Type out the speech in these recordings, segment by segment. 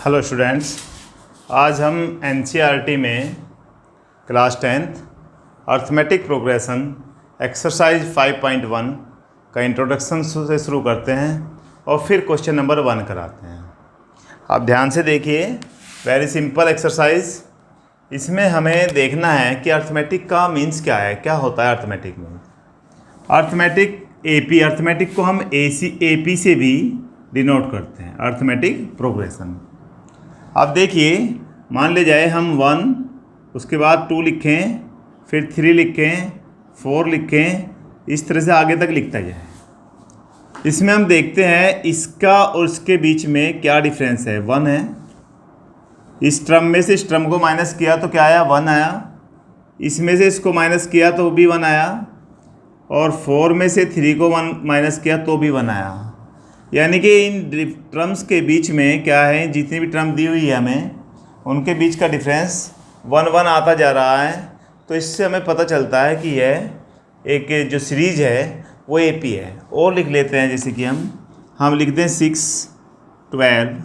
Hello students, आज हम NCERT में class 10th arithmetic progression exercise 5.1 का इंट्रोडक्शन से शुरू करते हैं और फिर क्वेश्चन नंबर 1 कराते हैं। आप ध्यान से देखिए, वेरी सिंपल एक्सरसाइज। इसमें हमें देखना है कि अर्थमेटिक का मीन्स क्या है, क्या होता है अर्थमेटिक मीन्स। अर्थमेटिक अर्थमेटिक को हम AP से भी डिनोट करते हैं, अर्थमेटिक प्रोग्रेशन। अब देखिए, मान ले जाए हम 1, उसके बाद 2 लिखें, फिर 3 लिखें, 4 लिखें, इस तरह से आगे तक लिखता जाए। इसमें हम देखते हैं इसका और इसके बीच में क्या डिफरेंस है, 1 है। इस टर्म में से इस टर्म को माइनस किया तो क्या आया, 1 आया। इसमें से इसको माइनस किया तो भी 1 आया, और 4 में से 3 को 1 माइनस किया तो भी 1 आया। यानी कि इन टर्म्स के बीच में क्या है, जितनी भी टर्म दी हुई है हमें, उनके बीच का डिफरेंस 1 आता जा रहा है। तो इससे हमें पता चलता है कि यह एक जो सीरीज है वो AP है। और लिख लेते हैं, जैसे कि हम लिखते हैं 6, 12,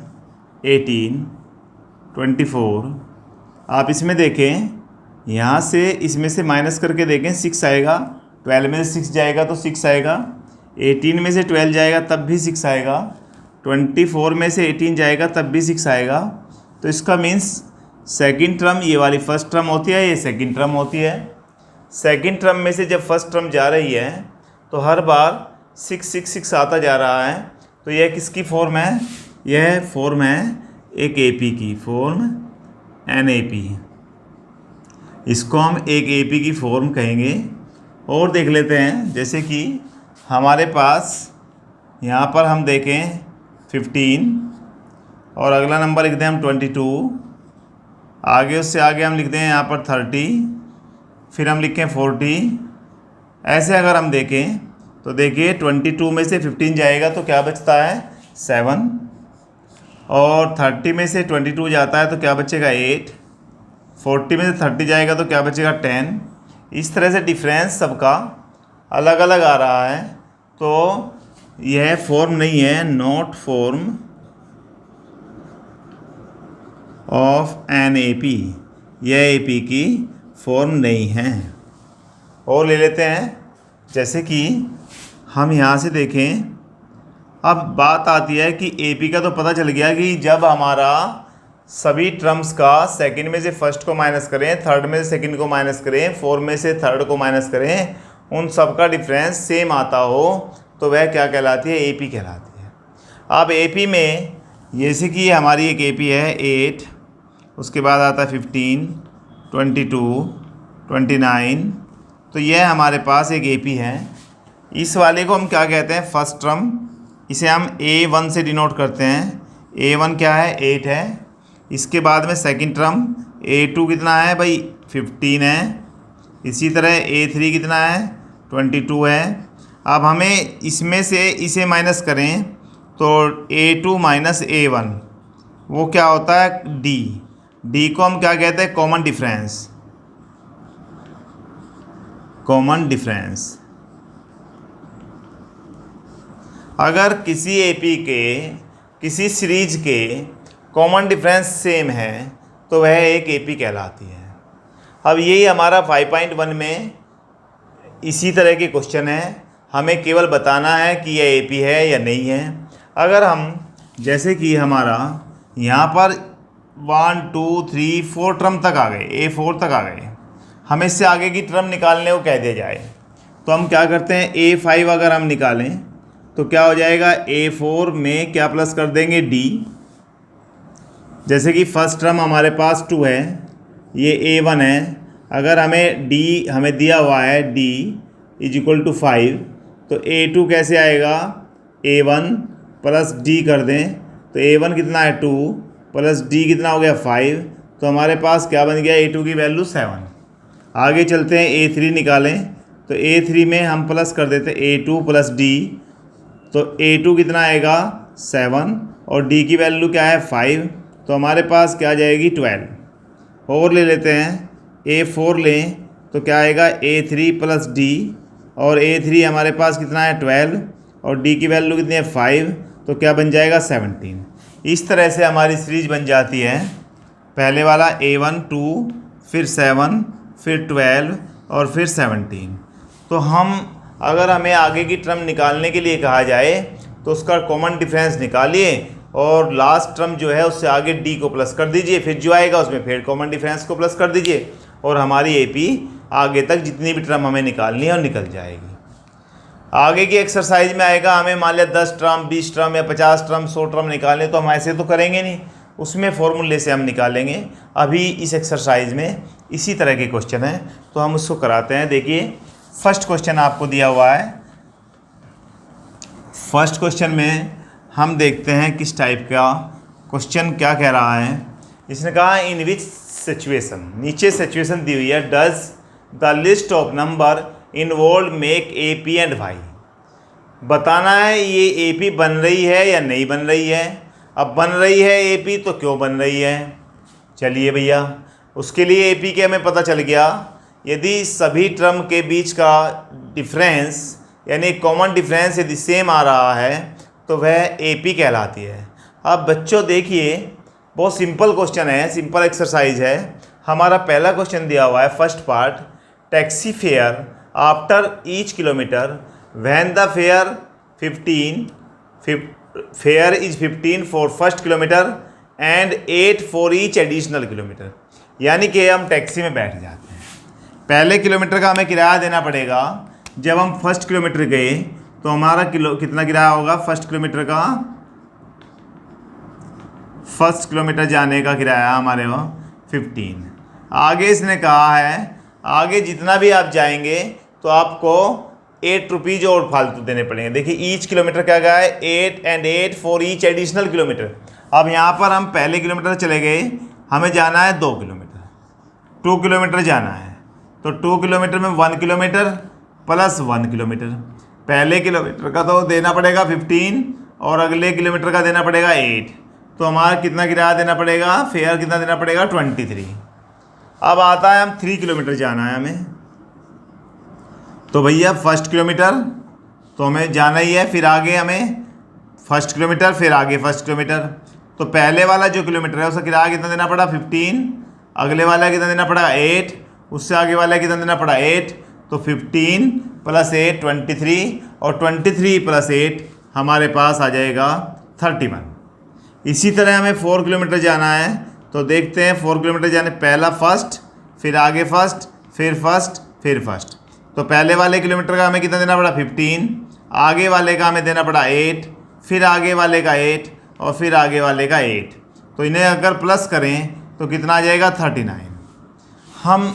18, 24। आप इसमें देखें, यहाँ से इसमें से माइनस करके देखें, 6 आएगा, 12 में से 6 जाएगा तो 6 आएगा, 18 में से 12 जाएगा तब भी 6 आएगा, 24 में से 18 जाएगा तब भी 6 आएगा। तो इसका मीन्स सेकंड टर्म, ये वाली फर्स्ट टर्म होती है, ये सेकंड टर्म होती है। सेकंड टर्म में से जब फर्स्ट टर्म जा रही है तो हर बार 6 6 6 आता जा रहा है। तो यह किसकी फॉर्म है, यह फॉर्म है एक AP की, फॉर्म NAP। इसको हम एक AP की फॉर्म कहेंगे। और देख लेते हैं, जैसे कि हमारे पास यहाँ पर हम देखें 15, और अगला नंबर लिख दें हम 22, आगे उससे आगे हम लिख दें यहाँ पर 30, फिर हम लिखें 40। ऐसे अगर हम देखें तो देखिए 22 में से 15 जाएगा तो क्या बचता है, 7, और 30 में से 22 जाता है तो क्या बचेगा, 8, 40 में से 30 जाएगा तो क्या बचेगा, 10। इस तरह से डिफरेंस सबका अलग अलग आ रहा है। तो यह फॉर्म नहीं है, नॉट फॉर्म ऑफ NAP, यह AP की फॉर्म नहीं है। और ले लेते हैं, जैसे कि हम यहाँ से देखें, अब बात आती है कि AP का तो पता चल गया कि जब हमारा सभी टर्म्स का सेकंड में से फर्स्ट को माइनस करें, थर्ड में से सेकंड को माइनस करें, 4 में से थर्ड को माइनस करें, उन सब का डिफरेंस सेम आता हो तो वह क्या कहलाती है, AP कहलाती है। अब AP में जैसे कि हमारी एक AP है 8, उसके बाद आता है 15, 22, 29। तो यह हमारे पास एक AP है। इस वाले को हम क्या कहते हैं, फर्स्ट टर्म। इसे हम A1 से डिनोट करते हैं। A1 क्या है, 8 है। इसके बाद में सेकंड टर्म A2 कितना है भाई, 15 है। इसी तरह A3 कितना है, 22 है। अब हमें इसमें से इसे माइनस करें तो A2 माइनस A1 वो क्या होता है, D को हम क्या कहते हैं, कॉमन डिफरेंस, कॉमन डिफरेंस। अगर किसी AP के किसी सीरीज के कॉमन डिफरेंस सेम है तो वह एक AP कहलाती है। अब यही हमारा 5.1 में इसी तरह के क्वेश्चन है। हमें केवल बताना है कि यह AP है या नहीं है। अगर हम जैसे कि हमारा यहाँ पर 1 2 3 4 टर्म तक आ गए, A4 तक आ गए, हमें इससे आगे की टर्म निकालने को कह दिया जाए तो हम क्या करते हैं, A5 अगर हम निकालें तो क्या हो जाएगा, A4 में क्या प्लस कर देंगे, D। जैसे कि फर्स्ट टर्म हमारे पास 2 है, ये A1 है। अगर हमें दिया हुआ है D = 5, तो A2 कैसे आएगा, A1 प्लस D कर दें तो A1 कितना है, 2 प्लस D कितना हो गया, 5। तो हमारे पास क्या बन गया, A2 की वैल्यू 7। आगे चलते हैं, A3 निकालें तो A3 में हम प्लस कर देते हैं A2 प्लस D, तो A2 कितना आएगा, 7, और D की वैल्यू क्या है, 5। तो हमारे पास क्या आ जाएगी, 12। और ले लेते हैं, A4 लें तो क्या आएगा, A3 प्लस D, और A3 हमारे पास कितना है, 12, और D की वैल्यू कितनी है, 5। तो क्या बन जाएगा, 17। इस तरह से हमारी सीरीज बन जाती है। पहले वाला A1 2, फिर 7, फिर 12 और फिर 17। तो अगर हमें आगे की टर्म निकालने के लिए कहा जाए तो उसका कॉमन डिफरेंस निकालिए और लास्ट टर्म जो है उससे आगे डी को प्लस कर दीजिए, फिर जो आएगा उसमें फिर कॉमन डिफरेंस को प्लस कर दीजिए और हमारी AP आगे तक जितनी भी टर्म हमें निकालनी है वो निकल जाएगी। आगे की एक्सरसाइज में आएगा हमें मान लिया 10 टर्म, 20 टर्म या 50 टर्म, 100 टर्म निकालने, तो हम ऐसे तो करेंगे नहीं, उसमें फॉर्मूले से हम निकालेंगे। अभी इस एक्सरसाइज में इसी तरह के क्वेश्चन हैं तो हम उसको कराते हैं। देखिए फर्स्ट क्वेश्चन आपको दिया हुआ है। फर्स्ट क्वेश्चन में हम देखते हैं किस टाइप का क्वेश्चन क्या कह रहा है। इसने कहा इन विच सिचुएशन, नीचे सिचुएशन दी हुई है, does the list of number involve make AP and Y। बताना है ये AP बन रही है या नहीं बन रही है। अब बन रही है AP तो क्यों बन रही है। चलिए भैया, उसके लिए AP के हमें पता चल गया, यदि सभी टर्म के बीच का डिफरेंस यानी कॉमन डिफरेंस यदि सेम आ रहा है तो वह AP कहलाती है। अब बच्चों देखिए, बहुत सिंपल क्वेश्चन है, सिंपल एक्सरसाइज है। हमारा पहला क्वेश्चन दिया हुआ है first part, taxi fare after each kilometre when the fair is 15 for first kilometre and 8 for each additional kilometre. यानी कि हम टैक्सी में बैठ जाते हैं, पहले किलोमीटर का हमें किराया देना पड़ेगा। जब हम फर्स्ट किलोमीटर गए तो हमारा कितना किराया होगा। फर्स्ट किलोमीटर जाने का किराया हमारे वहाँ 15। आगे इसने कहा है आगे जितना भी आप जाएंगे तो आपको 8 रुपीज़ और फालतू देने पड़ेंगे। देखिए ईच किलोमीटर क्या गया है 8 and 8 for each additional kilometre. अब यहाँ पर हम पहले किलोमीटर चले गए, हमें जाना है 2 किलोमीटर, 2 किलोमीटर जाना है। तो 2 किलोमीटर में 1 किलोमीटर प्लस 1 किलोमीटर, पहले किलोमीटर का तो देना पड़ेगा 15 और अगले किलोमीटर का देना पड़ेगा 8। तो हमारा कितना किराया देना पड़ेगा, फेयर कितना देना पड़ेगा 23। अब आता है हम 3 किलोमीटर जाना है हमें, तो भैया फर्स्ट किलोमीटर तो हमें जाना ही है, फिर आगे हमें फर्स्ट किलोमीटर, फिर आगे फर्स्ट किलोमीटर। तो पहले वाला जो किलोमीटर है उसका किराया कितना देना पड़ा 15, अगले वाला कितना देना पड़ा 8, उससे आगे वाला कितना देना पड़ा 8। तो 15 प्लस 8 23 और 23 प्लस 8 हमारे पास आ जाएगा 31। इसी तरह हमें 4 किलोमीटर जाना है, तो देखते हैं 4 किलोमीटर जाने पहला फर्स्ट, फिर आगे फर्स्ट, फिर फर्स्ट, फिर फर्स्ट। तो पहले वाले किलोमीटर का हमें कितना देना पड़ा 15, आगे वाले का हमें देना पड़ा 8, फिर आगे वाले का 8 और फिर आगे वाले का 8। तो इन्हें अगर प्लस करें तो कितना आ जाएगा 39। हम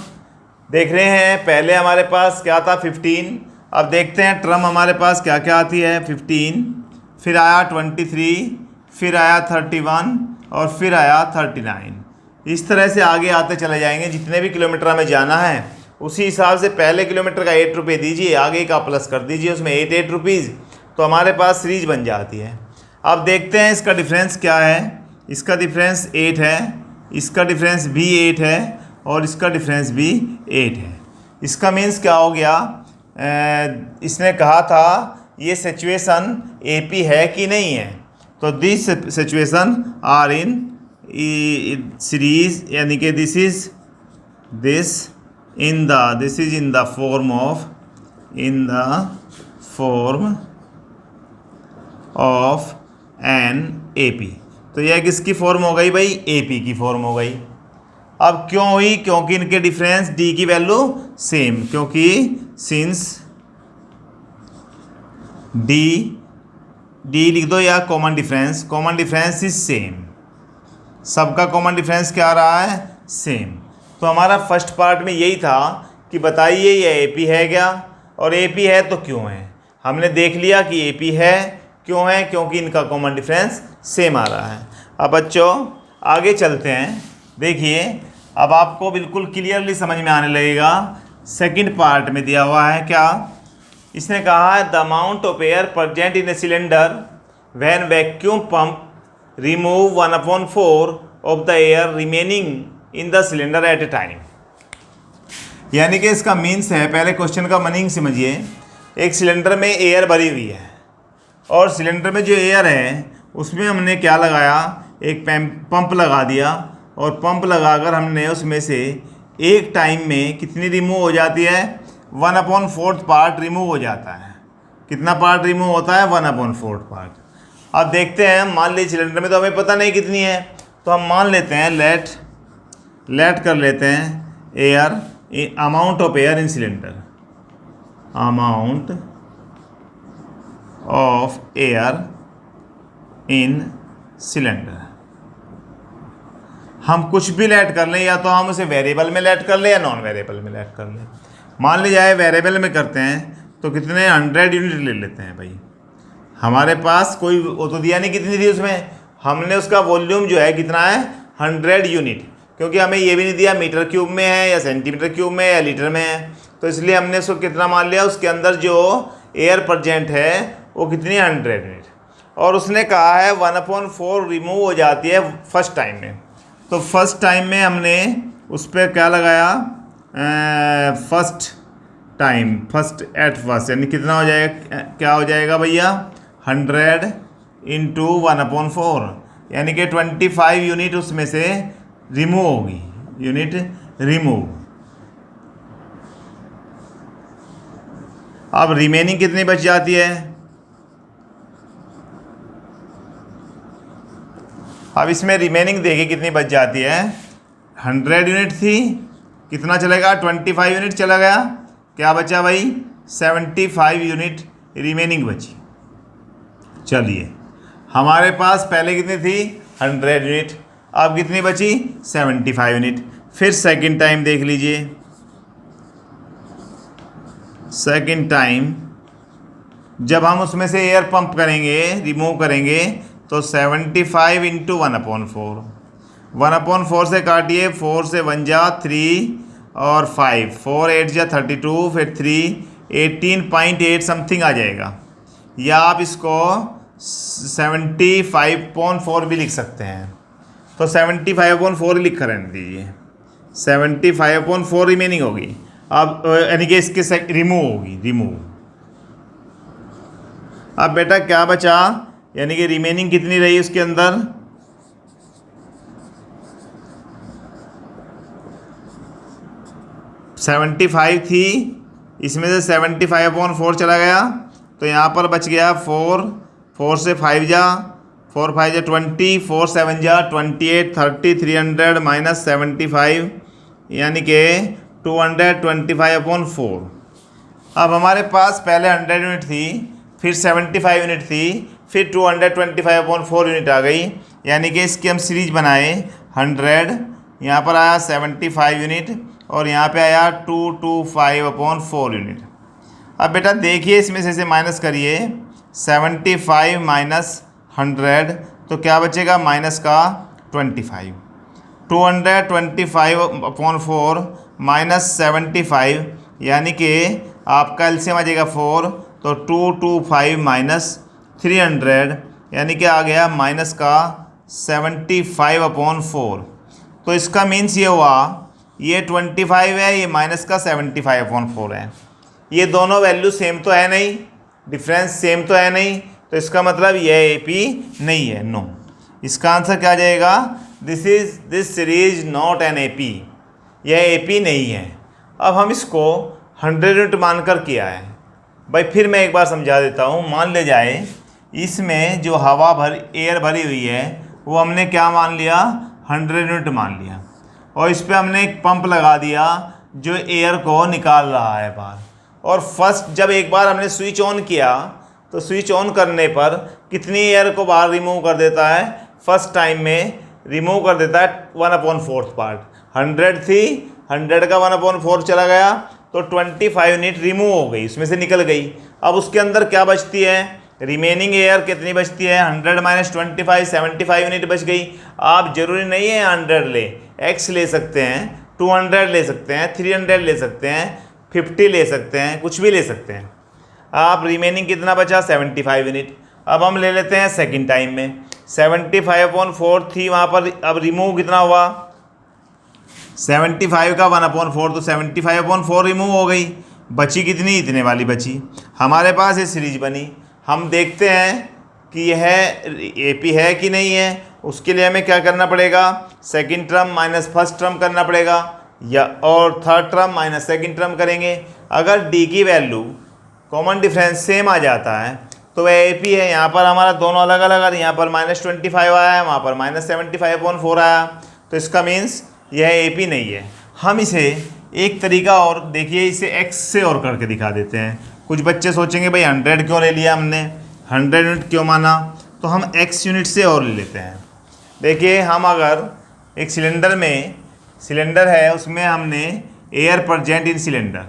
देख रहे हैं पहले हमारे पास क्या था 15, अब देखते हैं टर्म हमारे पास क्या क्या आती है। 15, फिर आया 23, फिर आया 31 और फिर आया 39। इस तरह से आगे आते चले जाएंगे, जितने भी किलोमीटर हमें जाना है उसी हिसाब से पहले किलोमीटर का 8 रुपये दीजिए, आगे का प्लस कर दीजिए उसमें 8 रुपीज़, तो हमारे पास सीरीज बन जाती है। अब देखते हैं इसका डिफरेंस क्या है। इसका डिफरेंस 8 है, इसका डिफरेंस भी 8 है और इसका डिफरेंस भी 8 है। इसका मीन्स क्या हो गया, इसने कहा था ये सिचुएशन AP है कि नहीं है। तो this situation are in series, यानी कि this is in the form of an AP। तो यह किसकी फॉर्म हो गई भाई, AP की फॉर्म हो गई। अब क्यों हुई, क्योंकि इनके डिफरेंस D की वैल्यू सेम, क्योंकि सिंस D लिख दो या कॉमन डिफरेंस इज सेम, सबका कॉमन डिफरेंस क्या आ रहा है सेम। तो हमारा फर्स्ट पार्ट में यही था कि बताइए ये AP है क्या, और AP है तो क्यों है। हमने देख लिया कि AP है, क्यों है, क्योंकि इनका कॉमन डिफरेंस सेम आ रहा है। अब बच्चों आगे चलते हैं। देखिए अब आपको बिल्कुल क्लियरली समझ में आने लगेगा। सेकंड पार्ट में दिया हुआ है क्या, इसने कहा है the amount of air present in a cylinder when vacuum pump remove 1/4 of the air remaining in the cylinder eight A time. यानी कि इसका मीन्स है, पहले क्वेश्चन का मीनिंग समझिए। एक सिलेंडर में एयर भरी हुई है और सिलेंडर में जो एयर है उसमें हमने क्या लगाया, एक पंप लगा दिया, और पंप लगाकर हमने उसमें से एक टाइम में कितनी रिमूव हो जाती है, 1/4 पार्ट रिमूव हो जाता है। कितना पार्ट रिमूव होता है, 1/4 पार्ट। अब देखते हैं, मान लीजिए सिलेंडर में तो हमें पता नहीं कितनी है, तो हम मान लेते हैं लेट कर लेते हैं air, amount of air in cylinder, amount of air in cylinder. हम कुछ भी लेट कर लें, या तो हम उसे वेरिएबल में लेट कर लें या नॉन वेरिएबल में लेट कर लें। मान लीजिए वेरिएबल में करते हैं तो कितने 100 यूनिट ले लेते हैं भाई। हमारे पास कोई वो तो दिया नहीं कितनी थी उसमें, हमने उसका वॉल्यूम जो है कितना है, 100 यूनिट, क्योंकि हमें ये भी नहीं दिया मीटर क्यूब में है या सेंटीमीटर क्यूब में या लीटर में है, तो इसलिए हमने उसको कितना मान लिया, उसके अंदर जो एयर प्रेजेंट है वो कितनी 100 यूनिट। और उसने कहा है 1/4 रिमूव हो जाती है फर्स्ट टाइम में। तो फर्स्ट टाइम में हमने उस पर क्या लगाया, first time, first at first, यानी कितना हो जाएगा, क्या हो जाएगा भैया, 100 इंटू 1/4, यानी कि 25 यूनिट उसमें से रिमूव होगी, यूनिट रिमूव। अब रिमेनिंग कितनी बच जाती है, अब इसमें रिमेनिंग देखिए कितनी बच जाती है, 100 यूनिट थी, कितना चलेगा, 25 यूनिट चला गया, क्या बचा भाई, 75 यूनिट रिमेनिंग बची। चलिए, हमारे पास पहले कितनी थी, 100 यूनिट, अब कितनी बची, 75 यूनिट। फिर सेकंड टाइम देख लीजिए, सेकंड टाइम जब हम उसमें से एयर पंप करेंगे, रिमूव करेंगे, तो 75 इंटू 1/4, 1/4 से काटिए, 4 से 1 जा 3 और 5, 4 8 जा 32, फिर 3 18.8 समथिंग आ जाएगा, या आप इसको 75/4 भी लिख सकते हैं। तो 75/4 लिख कर रहने दीजिए, 75/4 रिमेनिंग होगी। अब यानी कि इसके रिमूव होगी, रिमूव। अब बेटा क्या बचा, यानी कि रिमेनिंग कितनी रही उसके अंदर, 75 थी, इसमें से 75/4 चला गया, तो यहाँ पर बच गया 4, 4 से 5 जा, 4 5 जा 20, 4 7 जा 28, 30, 300 माइनस 75, यानी कि 225/4। अब हमारे पास पहले 100 यूनिट थी, फिर 75 यूनिट थी, फिर 225/4 यूनिट आ गई, यानी कि इसकी हम सीरीज बनाए 100, यहाँ पर आया 75 यूनिट, और यहाँ पे आया 225/4 यूनिट। अब बेटा देखिए, इसमें से माइनस करिए, 75 माइनस 100, तो क्या बचेगा, माइनस का 25, 225/4 माइनस 75, यानी कि आपका एलसीएम आ जाएगा 4, तो 225 माइनस 300, यानी कि आ गया माइनस का 75/4। तो इसका मीन्स ये हुआ, ये 25 है, ये माइनस का 75/4 है, ये दोनों वैल्यू सेम तो है नहीं, डिफरेंस सेम तो है नहीं, तो इसका मतलब ये एपी नहीं है, नो। इसका आंसर क्या जाएगा, this series not an AP, यह एपी नहीं है। अब हम इसको 100 यूनिट मानकर किया है भाई, फिर मैं एक बार समझा देता हूँ। मान ले जाए इसमें जो एयर भरी हुई है वो हमने क्या मान लिया, 100 यूनिट मान लिया, और इस पर हमने एक पंप लगा दिया जो एयर को निकाल रहा है बाहर। और फर्स्ट जब एक बार हमने स्विच ऑन किया, तो स्विच ऑन करने पर कितनी एयर को बाहर रिमूव कर देता है, फर्स्ट टाइम में रिमूव कर देता है 1/4 पार्ट। 100 थी, 100 का 1/4 चला गया, तो 25 यूनिट रिमूव हो गई, उसमें से निकल गई। अब उसके अंदर क्या बचती है, रिमेनिंग एयर कितनी बचती है, 100 माइनस 25, 75 यूनिट बच गई। आप जरूरी नहीं है 100 ले, x ले सकते हैं, 200 ले सकते हैं, 300 ले सकते हैं, 50 ले सकते हैं, कुछ भी ले सकते हैं आप। रिमेनिंग कितना बचा, 75 यूनिट। अब हम ले लेते हैं सेकंड टाइम में, 75/4 थी वहाँ पर, अब रिमूव कितना हुआ, 75 का 1/4, तो 75/4 रिमूव हो गई, बची कितनी, इतने वाली बची। हमारे पास ये सीरीज बनी, हम देखते हैं कि यह AP है कि नहीं है, उसके लिए हमें क्या करना पड़ेगा, second term minus first term करना पड़ेगा, या और third term minus second term करेंगे। अगर D की वैल्यू कॉमन डिफरेंस सेम आ जाता है तो वह AP है। यहाँ पर हमारा दोनों अलग अलग है, यहाँ पर -25 आया है, वहाँ पर -75/4 आया, तो इसका मीन्स यह AP नहीं है। हम इसे एक तरीका और देखिए, इसे x से और करके दिखा देते हैं। कुछ बच्चे सोचेंगे भाई 100 क्यों ले लिया हमने, 100 यूनिट क्यों माना, तो हम x यूनिट से और ले लेते हैं। देखिए, हम अगर एक सिलेंडर है, उसमें हमने air present in cylinder,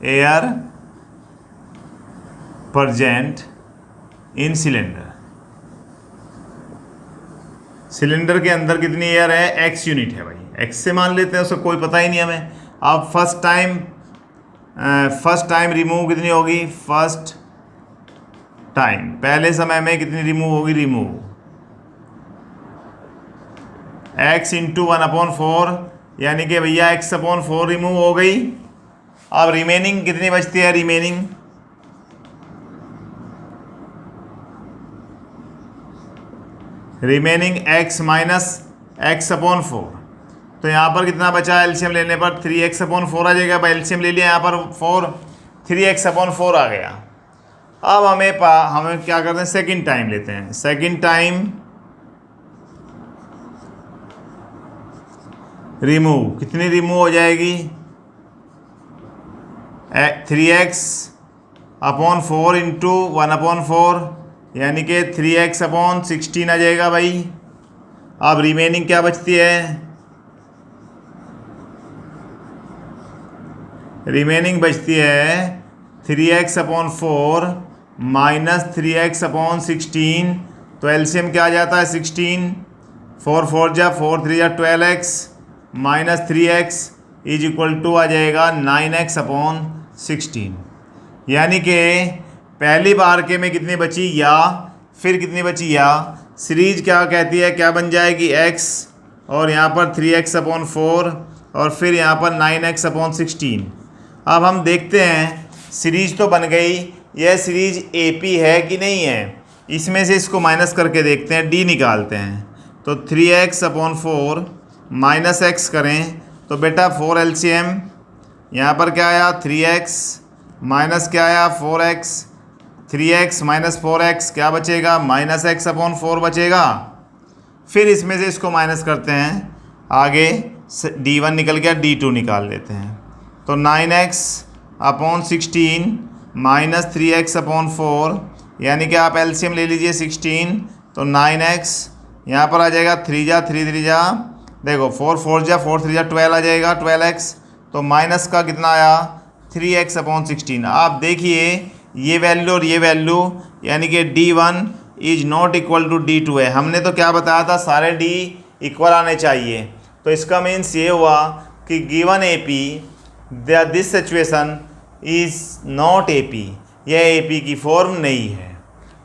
air present in cylinder के अंदर कितनी एयर है, x यूनिट है भाई, x से मान लेते हैं, उसका कोई पता ही नहीं हमें। अब फर्स्ट टाइम रिमूव कितनी होगी, फर्स्ट टाइम पहले समय में कितनी रिमूव होगी, x इंटू 1/4, यानी कि भैया x/4 रिमूव हो गई। अब रिमेनिंग कितनी बचती है, रिमेनिंग x माइनस x/4, तो यहाँ पर कितना बचा, एलसीएम लेने पर 3x/4 आ जाएगा। एलसीएम ले लिया, यहाँ पर 4, 3x/4 आ गया। अब हमें क्या करते हैं, सेकंड टाइम लेते हैं। सेकंड टाइम रिमूव, कितनी रिमूव हो जाएगी, 3x/4 इंटू 1/4, यानी कि 3x/16 आ जाएगा भाई। अब रिमेनिंग क्या बचती है, रिमेनिंग बचती है 3x/4 माइनस 3x/16, तो एलसीएम क्या आ जाता है, 16, 4 4 जा 4 3 जा 12x minus 3x is equal to आ जाएगा 9x/16। यानी कि पहली बार के में कितनी बची, या फिर कितनी बची, या सीरीज क्या कहती है, क्या बन जाएगी, x और यहाँ पर 3x/4 और फिर यहाँ पर 9x/16। अब हम देखते हैं, सीरीज तो बन गई, यह सीरीज AP है कि नहीं है। इसमें से इसको माइनस करके देखते हैं, D निकालते हैं, तो 3x/4 माइनस x करें तो बेटा 4 एलसीएम, यहाँ पर क्या आया, 3x माइनस क्या आया, 4x, 3x माइनस 4x क्या बचेगा, -x/4 बचेगा। फिर इसमें से इसको माइनस करते हैं, आगे D1 निकल गया, D2 निकाल लेते हैं, तो 9x/16 माइनस 3x/4, यानी कि आप एलसीएम ले लीजिए 16, तो 9x यहाँ पर आ जाएगा, 3 जा 3 3 जा, देखो 4 4 जा 4 3 जा 12 आ जाएगा, 12x, तो माइनस का कितना आया, 3x/16। आप देखिए ये वैल्यू और ये वैल्यू, यानी कि D1 is not equal to D2 है। हमने तो क्या बताया था, सारे D इक्वल आने चाहिए, तो इसका मीन्स ये हुआ कि given AP this situation is not AP, यह AP की फॉर्म नहीं है।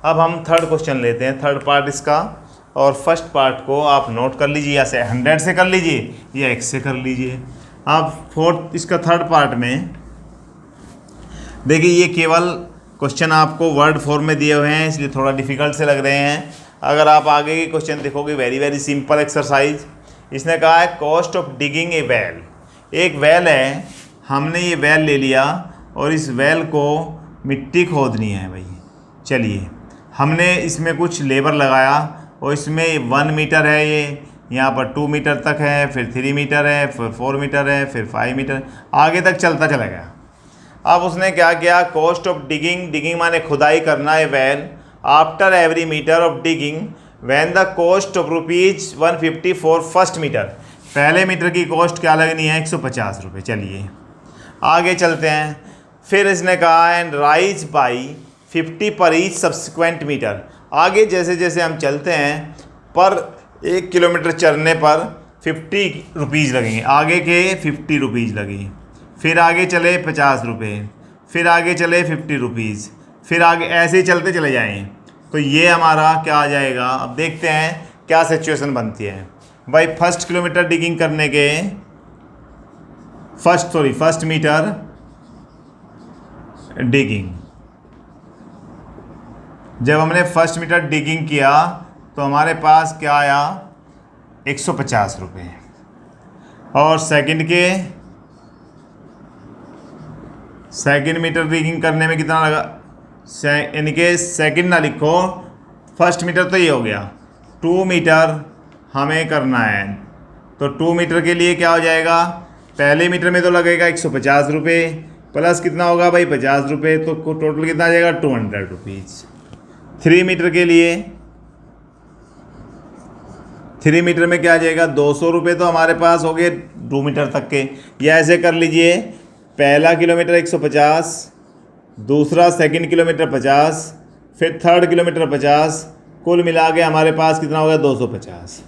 अब हम थर्ड क्वेश्चन लेते हैं, थर्ड पार्ट इसका, और फर्स्ट पार्ट को आप नोट कर लीजिए, या 100 से कर लीजिए या x से कर लीजिए। अब फोर्थ इसका थर्ड पार्ट में देखिए, ये केवल क्वेश्चन आपको वर्ड फॉर्म में दिए हुए हैं, इसलिए थोड़ा डिफिकल्ट से लग रहे हैं। अगर आप आगे के क्वेश्चन देखोगे, वेरी वेरी सिंपल एक्सरसाइज। इसने कहा है cost of digging A well. एक वेल है, हमने ये वेल ले लिया और इस वेल को मिट्टी खोदनी है भाई। चलिए, हमने इसमें कुछ लेबर लगाया और इसमें 1 मीटर है, ये यहाँ पर 2 मीटर तक है, फिर 3 मीटर है, फिर 4 मीटर है, फिर 5 मीटर, आगे तक चलता चला गया। अब उसने क्या किया, कॉस्ट ऑफ डिगिंग माने खुदाई करना है well, after every metre of digging when the cost of ₹150 for first metre. पहले मीटर की कॉस्ट क्या लगनी है, 150 रुपये। चलिए आगे चलते हैं। फिर इसने कहा एंड राइज बाई 50 पर ईच सब्सिक्वेंट मीटर। आगे जैसे जैसे हम चलते हैं, पर 1 किलोमीटर चलने पर 50 रुपीज़ लगेंगे, आगे के 50 रुपीज़ लगी, फिर आगे चले 50 रुपये, फिर आगे चले 50 रुपीज़, फिर आगे ऐसे ही चलते चले जाएं। तो ये हमारा क्या आ जाएगा, अब देखते हैं क्या सिचुएशन बनती है भाई। फर्स्ट किलोमीटर डिगिंग करने के फर्स्ट मीटर डिगिंग जब हमने फर्स्ट मीटर डिगिंग किया तो हमारे पास क्या आया 150 रुपये, और सेकंड मीटर डिगिंग करने में कितना लगा, यानी कि सेकंड ना लिखो, फर्स्ट मीटर तो ये हो गया, 2 मीटर हमें करना है। तो 2 मीटर के लिए क्या हो जाएगा, पहले मीटर में तो लगेगा 150 रुपये, प्लस कितना होगा भाई 50 रुपये, तो टोटल कितना आ जाएगा 200 रुपीज़। 3 मीटर के लिए 3 मीटर में क्या आ जाएगा 200 रुपये, तो हमारे पास हो गए 2 मीटर तक के। या ऐसे कर लीजिए, पहला किलोमीटर 150, दूसरा सेकंड किलोमीटर 50, फिर थर्ड किलोमीटर 50, कुल मिला के हमारे पास कितना होगा 250।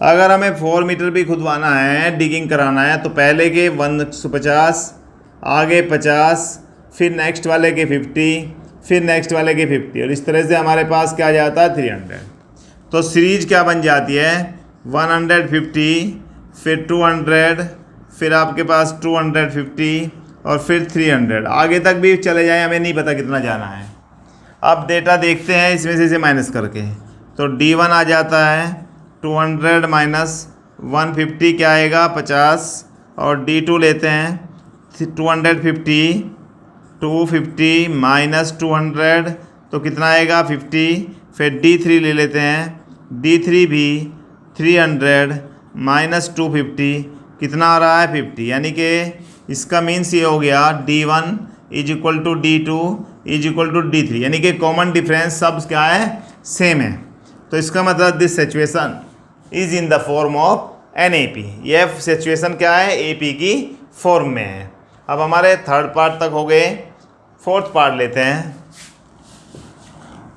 अगर हमें 4 मीटर भी खुदवाना है, डिगिंग कराना है, तो पहले के 150, आगे 50, फिर नेक्स्ट वाले के 50, फिर नेक्स्ट वाले के 50, और इस तरह से हमारे पास क्या आ जाता है 300। तो सीरीज क्या बन जाती है 150, फिर 200, फिर आपके पास 250 और फिर 300, आगे तक भी चले जाए, हमें नहीं पता कितना जाना है। अब डेटा देखते हैं इसमें से इसे माइनस करके, तो D1 आ जाता है 200 माइनस 150 क्या आएगा 50, और D2 लेते हैं 250, 250 माइनस 200 तो कितना आएगा 50, फिर D3 ले लेते हैं, D3 भी 300 माइनस 250 कितना आ रहा है 50, यानी कि इसका मीन्स ये हो गया D1 is equal to D2 is equal to D3, यानी कि कॉमन डिफरेंस सब क्या है सेम है। तो इसका मतलब this situation is in the form of NAP, यह सिचुएशन क्या है AP की फॉर्म में है। अब हमारे थर्ड पार्ट तक हो गए, फोर्थ पार्ट लेते हैं,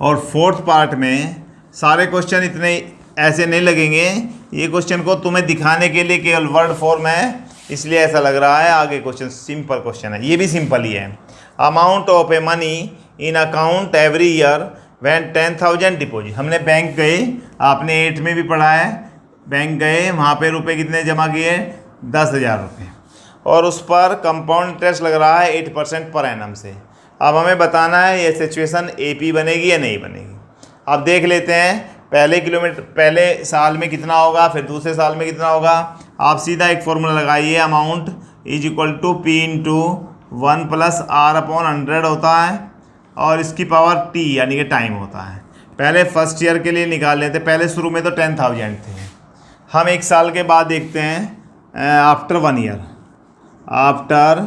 और फोर्थ पार्ट में सारे क्वेश्चन इतने ऐसे नहीं लगेंगे, ये क्वेश्चन को तुम्हें दिखाने के लिए केवल वर्ड फॉर्म है इसलिए ऐसा लग रहा है। आगे क्वेश्चन सिंपल क्वेश्चन है, ये भी सिंपल ही है। Amount of a money in account every year when 10,000 deposit. हमने बैंक गए, आपने 8 में भी पढ़ा है, बैंक गए, वहाँ पे रुपए कितने जमा किए 10,000 रुपये, और उस पर कंपाउंड इंटरेस्ट लग रहा है 8% पर एनम से। अब हमें बताना है ये सिचुएशन AP बनेगी या नहीं बनेगी। अब देख लेते हैं, पहले साल में कितना होगा, फिर दूसरे साल में कितना होगा। आप सीधा एक फॉर्मूला लगाइए, amount is equal to P into 1 plus R/100 होता है, और इसकी पावर T यानी कि टाइम होता है। पहले फर्स्ट ईयर के लिए निकाल लेते हैं, पहले शुरू में तो 10,000 थे, हम एक साल के बाद देखते हैं आफ्टर 1 ईयर, आफ्टर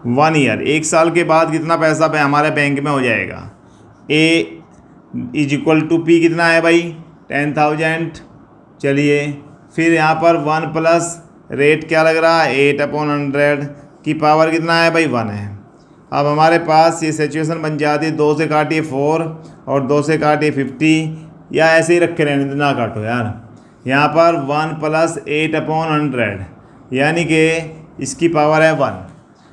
1 ईयर, एक साल के बाद कितना पैसा पे हमारे बैंक में हो जाएगा। A is equal to P कितना है भाई 10,000, चलिए फिर यहाँ पर 1 प्लस रेट क्या लग रहा है 8/100 की पावर कितना है भाई 1 है। अब हमारे पास ये सिचुएशन बन जाती है, 2 से काटिए 4 और 2 से काटिए 50, या ऐसे ही रखे रहने ना काटो यार। यहाँ पर 1 प्लस 8/100 यानी कि इसकी पावर है 1।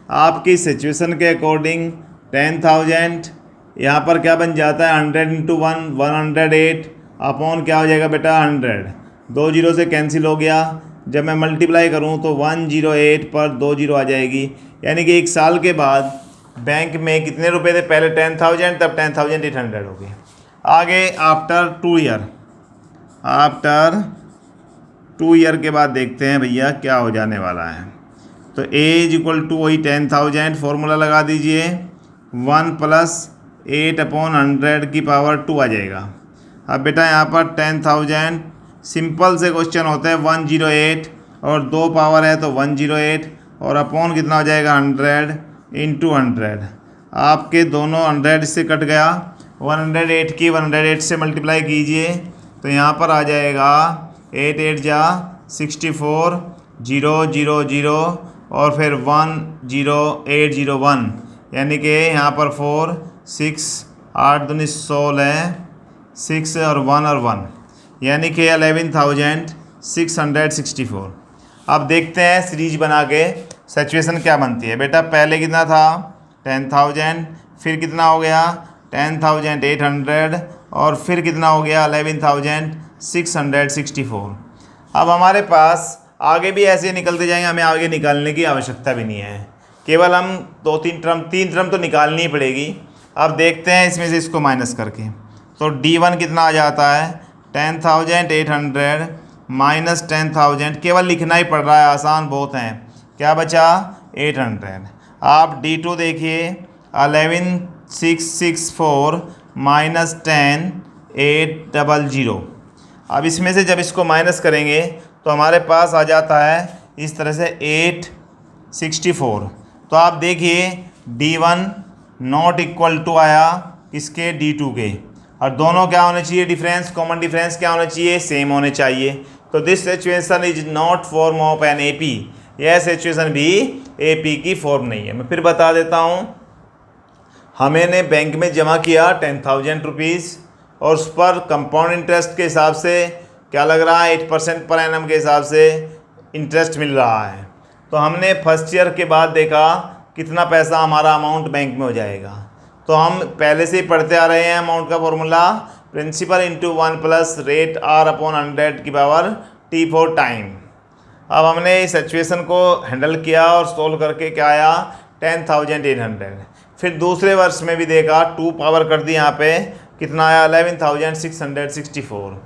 आपकी सिचुएशन के अकॉर्डिंग 10,000 यहाँ पर क्या बन जाता है 100 इंटू 1 108 अपॉन क्या हो जाएगा बेटा 100, 2 जीरो से कैंसिल हो गया। जब मैं मल्टीप्लाई करूँ तो 108 पर 2 जीरो आ जाएगी, यानी कि एक साल के बाद बैंक में कितने रुपए थे, पहले 10,000 तब 10,800 हो गए। आगे आफ्टर 2 ईयर, आफ्टर 2 ईयर के बाद देखते हैं भैया क्या हो जाने वाला है। तो A इज इक्वल टू वही 10,000 फॉर्मूला लगा दीजिए, 1 प्लस 8/100 की पावर 2 आ जाएगा। अब बेटा यहाँ पर 10,000 सिंपल से क्वेश्चन होते हैं 108 और 2 पावर है तो 108 और अपॉन कितना हो जाएगा 100 इंटू 100। आपके दोनों 100 इससे कट गया, 108 की 108 से मल्टीप्लाई कीजिए तो यहाँ पर आ जाएगा 8 8 जा 64 0 0 0 और फिर 10801 यानी कि यहाँ पर 4 6 8 दूनी 16 6 और 1 और 1 यानी कि 11,664। अब देखते हैं सीरीज बना के सिचुएशन क्या बनती है। बेटा पहले कितना था 10,000, फिर कितना हो गया 10,800 और फिर कितना हो गया 11,664। अब हमारे पास आगे भी ऐसे निकलते जाएंगे, हमें आगे निकालने की आवश्यकता भी नहीं है, केवल हम 3 टर्म तो निकालनी ही पड़ेगी। अब देखते हैं इसमें से इसको माइनस करके, तो D1 कितना आ जाता है 10,800 माइनस 10,000, केवल लिखना ही पड़ रहा है, आसान बहुत हैं। क्या बचा 800। आप D2 देखिए 11,664 माइनस 10,800। अब इसमें से जब इसको माइनस करेंगे तो हमारे पास आ जाता है इस तरह से 864। तो आप देखिए D1 नॉट इक्वल टू आया किसके D2 के, और दोनों क्या होने चाहिए, डिफरेंस, कॉमन डिफरेंस क्या होना चाहिए, सेम होने चाहिए। तो this situation is not form of an AP, यह सिचुएशन भी AP की फॉर्म नहीं है। मैं फिर बता देता हूँ, हमने बैंक में जमा किया 10,000 रुपीज़ और उस पर कंपाउंड इंटरेस्ट के हिसाब से क्या लग रहा है 8% पर एनम के हिसाब से इंटरेस्ट मिल रहा है। तो हमने फर्स्ट ईयर के बाद देखा कितना पैसा हमारा अमाउंट बैंक में हो जाएगा। तो हम पहले से ही पढ़ते आ रहे हैं अमाउंट का formula, principal into 1 plus rate R upon 100 की पावर T फॉर टाइम। अब हमने इस सिचुएशन को हैंडल किया और सोल्व करके क्या आया 10,800। फिर दूसरे वर्ष में भी देखा 2 पावर कर दी, यहाँ पे कितना आया 11,664।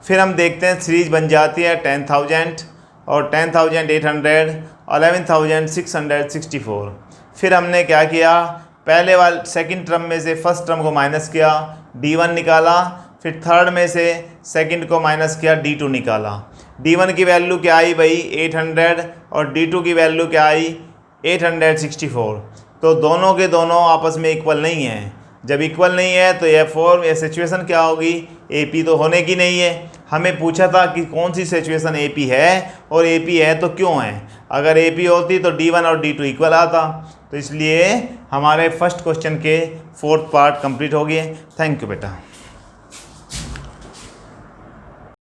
फिर हम देखते हैं सीरीज बन जाती है 10,000 और 10,800, 11,664। फिर हमने क्या किया, पहले वाले सेकंड टर्म में से फर्स्ट टर्म को माइनस किया, D1 निकाला, फिर थर्ड में से सेकंड को माइनस किया, D2 निकाला। D1 की वैल्यू क्या आई भाई 800 और D2 की वैल्यू क्या आई 864। तो दोनों के दोनों आपस में इक्वल नहीं है। जब इक्वल नहीं है तो यह फॉर्म, यह सिचुएशन क्या होगी, AP तो होने की नहीं है। हमें पूछा था कि कौन सी सिचुएशन AP है, और AP है तो क्यों है। अगर AP होती तो D1 और D2 इक्वल आता। तो इसलिए हमारे फर्स्ट क्वेश्चन के 4th पार्ट कंप्लीट हो गए। थैंक यू बेटा।